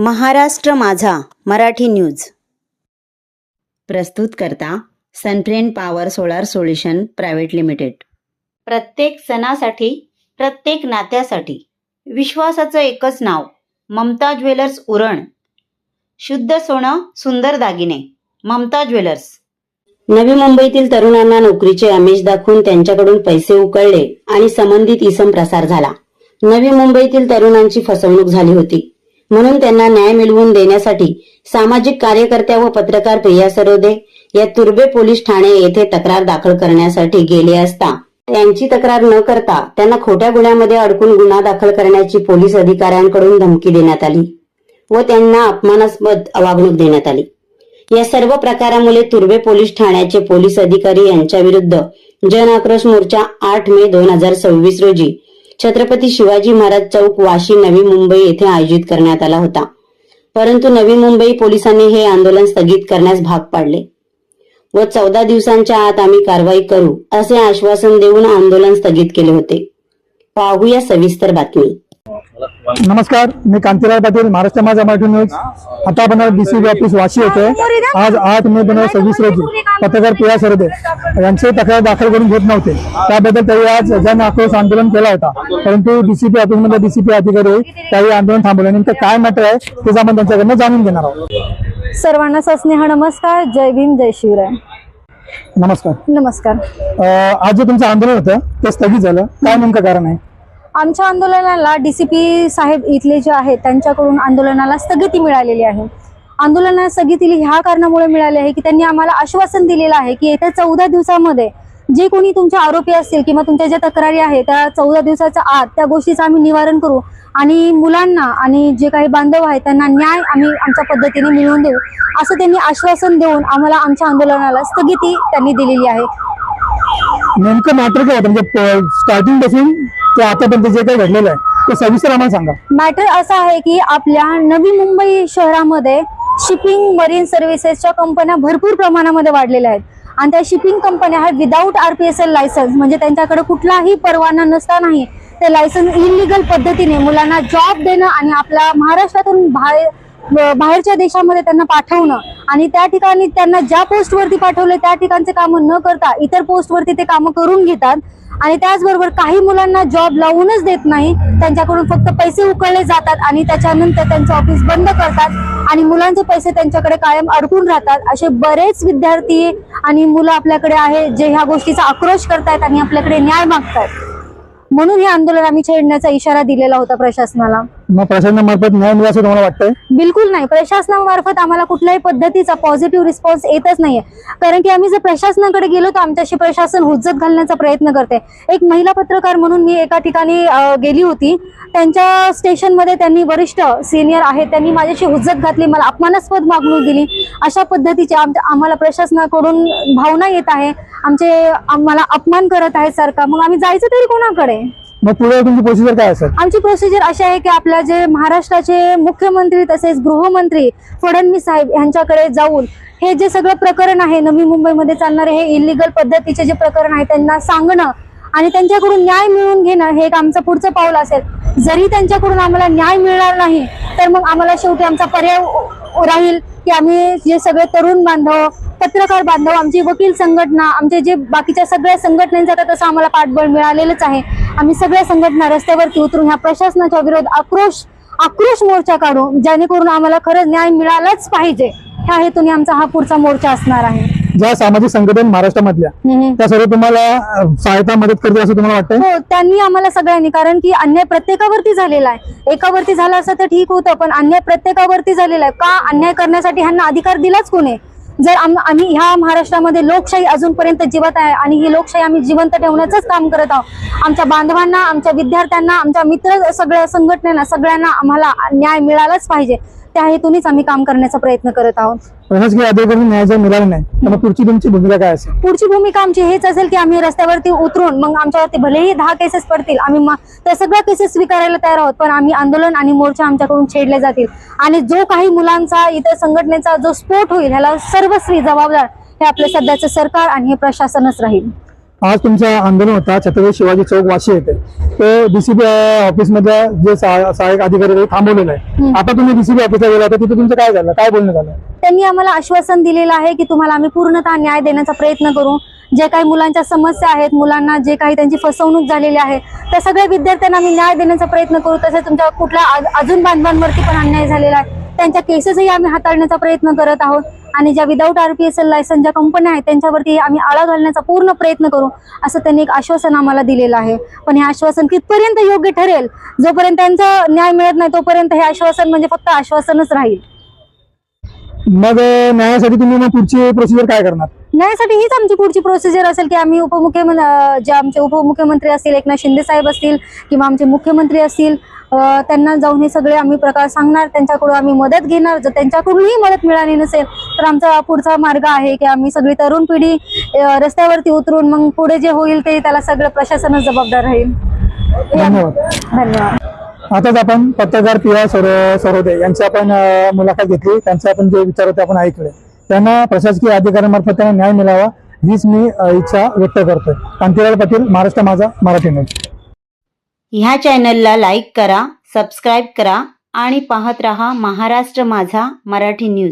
महाराष्ट्र माझा मराठी न्यूज प्रस्तुत करता Sunfriend power solar solution private limited. प्रत्येक सणासाठी, प्रत्येक नात्यासाठी विश्वासाचं एकच नाव, ममता ज्वेलर्स उरण। शुद्ध सोनं, सुंदर दागिने, ममता ज्वेलर्स। नवी मुंबईतील तरुणांना नोकरीचे आमिष दाखवून त्यांच्याकडून पैसे उकळले आणि संबंधित इसम प्रसार झाला। नवी मुंबईतील तरुणांची फसवणूक झाली होती, म्हणून त्यांना न्याय मिळवून देण्यासाठी सामाजिक कार्यकर्त्या व पत्रकार प्रिया सरोदे या तुर्बे पोलीस ठाणे येथे तक्रार दाखल करण्यासाठी गेले असता त्यांची तक्रार न करता त्यांना खोट्या गुन्ह्यामध्ये अडकून गुन्हा दाखल करण्याची पोलीस अधिकाऱ्यांकडून धमकी देण्यात आली व त्यांना अपमानास्पद वागणूक देण्यात आली। या सर्व प्रकारामुळे तुर्बे पोलीस ठाण्याचे पोलीस अधिकारी यांच्या विरुद्ध जन आक्रोश मोर्चा 8 मे 2026 रोजी छत्रपती शिवाजी महाराज चौक, वाशी, नवी मुंबई येथे आयोजित करण्यात आला होता। परंतु नवी मुंबई पोलिसांनी हे आंदोलन स्थगित करण्यास भाग पाडले व 14 दिवसांच्या आत आम्ही कारवाई करू असे आश्वासन देऊन आंदोलन स्थगित केले होते। पाहूया सविस्तर बातमी। नमस्कार, मी कांतीलाल पाटील, महाराष्ट्र माझा मराठी न्यूज। आता आपण डीसीपी ऑफिस वाशी येथे आज 8 मे 2026 रोजी पत्रकार प्रिया सरोदे यांची तक्रार दाखल करून घेत नव्हते, त्याबद्दल त्यांनी आज जन आक्रोश आंदोलन केला होता। परंतु डीसीपी ऑफिस मध्ये डीसीपी अधिकारी त्यावेळी आंदोलन थांबवले। नेमकं काय मॅटर आहे ते आपण त्यांच्याकडनं जाणून घेणार आहोत। सर्वांना सस्नेह नमस्कार, जय भीम, जय शिवराय। नमस्कार। नमस्कार। आज जे तुमचं आंदोलन होतं ते स्थगित झालं, काय नेमकं कारण आहे? आमच्या आंदोलनाला डीसीपी साहेब इथले जे आहेत त्यांच्याकडून आंदोलनाला स्थगिती मिळालेली आहे। आंदोलनाला स्थगिती ह्या कारणामुळे मिळाली आहे की त्यांनी आम्हाला आश्वासन दिलेलं आहे की येत्या 14 दिवसामध्ये जे कोणी तुमचे आरोपी असतील किंवा तुमच्या ज्या तक्रारी आहेत त्या 14 दिवसाच्या आत त्या गोष्टीचं आम्ही निवारण करू आणि मुलांना आणि जे काही बांधव आहेत त्यांना न्याय आम्ही आमच्या पद्धतीने मिळवून देऊ, असं त्यांनी आश्वासन देऊन आम्हाला आमच्या आंदोलनाला स्थगिती त्यांनी दिलेली आहे। नेमकं मॅटर काय होतं, म्हणजे स्टार्टिंग पासून ते आतापर्यंत जे काही घडलेलं आहे ते सविस्तर आम्हाला सांगा। मॅटर असं आहे की आपल्या नवी मुंबई शहरामध्ये शिपिंग मरीन सर्व्हिसेसच्या कंपन्या भरपूर प्रमाणामध्ये वाढलेल्या आहेत आणि त्या शिपिंग कंपन्या ह्या विदाऊट RPSL लायसन्स, म्हणजे त्यांच्याकडे कुठलाही परवाना नसतानाही ते लायसन्स इलिगल पद्धतीने मुलांना जॉब देणं आणि आपल्या महाराष्ट्रातून बाहेरच्या देशामध्ये त्यांना पाठवणं आणि त्या ठिकाणी त्यांना ज्या पोस्टवरती पाठवले त्या ठिकाणचे कामं न करता इतर पोस्टवरती ते कामं करून घेतात आणि त्याचबरोबर काही मुलांना जॉब लावूनच देत नाही, त्यांच्याकडून फक्त पैसे उकळले जातात आणि त्याच्यानंतर त्यांचं ऑफिस बंद करतात आणि मुलांचे पैसे त्यांच्याकडे कायम अडकून राहतात। असे बरेच विद्यार्थी आणि मुलं आपल्याकडे आहे जे ह्या गोष्टीचा आक्रोश करतायत आणि आपल्याकडे न्याय मागतायत। म्हणून हे आंदोलन आम्ही छेडण्याचा इशारा दिलेला होता प्रशासनाला। मग प्रशासनामार्फत न्याय मिळाला असं तुम्हाला वाटतंय? बिलकुल नाही, प्रशासनामार्फत आम्हाला कुठल्याही पद्धतीचा पॉझिटिव्ह रिस्पॉन्स येतच नाहीये, कारण की आम्ही जर प्रशासनाकडे गेलो तर आमच्याशी प्रशासन हुज्जत घालण्याचा प्रयत्न करते। एक महिला पत्रकार म्हणून मी एका ठिकाणी गेली होती, त्यांच्या स्टेशनमध्ये त्यांनी वरिष्ठ सिनियर आहेत त्यांनी माझ्याशी हुज्जत घातली, मला अपमानास्पद वागणूक दिली। अशा पद्धतीचे आम्हाला प्रशासनाकडून भावना येत आहे, आम्हाला अपमान करत आहे सरकार। मग आम्ही जायचं तरी कोणाकडे? मग पुढे तुमची प्रोसिजर काय असेल? आमची प्रोसिजर अशी आहे की आपल्या जे महाराष्ट्राचे मुख्यमंत्री तसेच गृहमंत्री फडणवीस साहेब यांच्याकडे जाऊन हे जे सगळं प्रकरण आहे नवी मुंबईमध्ये चालणारे हे इलिगल पद्धतीचे जे प्रकरण आहे त्यांना सांगणं आणि त्यांच्याकडून न्याय मिळवून घेणं हे एक आमचं पुढचं पाऊल असेल। जरी त्यांच्याकडून आम्हाला न्याय मिळणार नाही तर मग आम्हाला शेवटी आमचा पर्याय राहील की आम्ही जे सगळे तरुण बांधव, पत्रकार बांधव, आमची वकील संघटना, आमचे जे बाकीच्या सगळ्या संघटनांचा तर तसं आम्हाला पाठबळ मिळालेलंच आहे, आम्ही सगळ्या संघटना रस्त्यावरती उतरून ह्या प्रशासनाच्या विरोधात आक्रोश मोर्चा काढू, जेणेकरून आम्हाला खरंच न्याय मिळालाच पाहिजे। ह्या हेतूने आमचा हा पुढचा मोर्चा असणार आहे। ज्या सामाजिक संघटना महाराष्ट्रामधल्या त्या सर्व तुम्हाला सहायता मदत करते असं तुम्हाला वाटतं? हो, त्यांनी आम्हाला सगळ्यांनी, कारण की अन्याय प्रत्येकावरती झालेला आहे। एकावरती झाला असं तर ठीक होतं, पण अन्याय प्रत्येकावरती झालेला आहे। का अन्याय करण्यासाठी ह्यांना अधिकार दिलाच कोणी? जर आम्ही ह्या महाराष्ट्रामध्ये लोकशाही अजूनपर्यंत जिवंत आहे आणि ही लोकशाही आम्ही जिवंत ठेवण्याचंच काम करत आहोत। आमच्या बांधवांना, आमच्या विद्यार्थ्यांना, आमच्या मित्र सगळ्या संघटनेला सगळ्यांना आम्हाला न्याय मिळालाच पाहिजे, त्या हेतूनच आम्ही काम करण्याचा प्रयत्न करत आहोत। प्रशासकीय अधिकाऱ्यांनी न्याय जर मिळाला नाही तर मग पुढची तुमची भूमिका काय असेल? पुढची भूमिका आमची हेच असेल की आम्ही रस्त्यावरती उतरून मग आमच्यावरती भलेही 10 केसेस पडतील, आम्ही त्या सगळ्या केसेस स्वीकारायला तयार आहोत, पण आम्ही आंदोलन आणि मोर्चा आमच्याकडून छेडले जातील आणि जो काही मुलांचा इतर संघटनेचा जो स्फोट होईल ह्याला सर्वस्वी जबाबदार हे आपलं सध्याचं सरकार आणि हे प्रशासनच राहील। आज तुमचा आंदोलन होता छत्रपती शिवाजी चौक वाशी येथे, ते डीसीपी ऑफिस मध्ये जे सहाय्यक अधिकारी आहेत, थांबवलेलं आहे. आता तुम्ही डीसीपी ऑफिसला गेला होता, तिथे तुमचं काय झालं, काय बोलणं झालं? त्यांनी आम्हाला आश्वासन दिलेलं आहे की तुम्हाला आम्ही पूर्णतः न्याय देण्याचा प्रयत्न करू. जे काही मुलांच्या समस्या आहेत, मुलांना जे काही त्यांची फसवणूक झालेली आहे, त्या सगळ्या विद्यार्थ्यांना आम्ही न्याय देण्याचा प्रयत्न करू. तसेच तुमच्या कुठल्या अजून बांधवांवरती पण अन्याय झालेला आहे, त्यांच्या केसेसही आम्ही हाताळण्याचा प्रयत्न करत आहोत. आणि ज्या विदाऊट RPSL लायसन्स ज्या कंपन्या आहेत त्यांच्यावरती आम्ही आळा घालण्याचा पूर्ण प्रयत्न करू, असं त्यांनी एक आश्वासन आम्हाला दिलेलं आहे. पण हे आश्वासन कितपर्यंत योग्य ठरेल, जोपर्यंत त्यांचा न्याय मिळत नाही तोपर्यंत हे आश्वासन म्हणजे फक्त आश्वासनच राहील. मग न्यायासाठी तुम्ही मग पुढची प्रोसिजर काय करणार? न्यायासाठी हीच आमची पुढची प्रोसिजर असेल की आम्ही जे आमचे उपमुख्यमंत्री असतील, एकनाथ शिंदे साहेब असतील किंवा आमचे मुख्यमंत्री असतील, त्यांना जाऊन हे सगळे आम्ही प्रकार सांगणार, त्यांच्याकडून आम्ही मदत घेणार. जर त्यांच्याकडूनही मदत मिळाली नसेल तर आमचा पुढचा मार्ग आहे की आम्ही सगळी तरुण पिढी रस्त्यावरती उतरून मग पुढे जे होईल ते त्याला सगळं प्रशासनच जबाबदार राहील. धन्यवाद. धन्यवाद. आताच आपण पत्रकार PR सरोदे यांची आपण मुलाखत घेतली. त्यांचे आपण जे विचार होते आपण ऐकले. त्यांना प्रशासकीय अधिकाऱ्यांमार्फत त्यांना न्याय मिळावा हीच मी इच्छा व्यक्त करतोय. कांतीलाल पाटील, महाराष्ट्र माझा, मराठी न्यूज. ह्या चॅनलला लाईक करा, सबस्क्राईब करा आणि पाहत रहा महाराष्ट्र माझा मराठी न्यूज.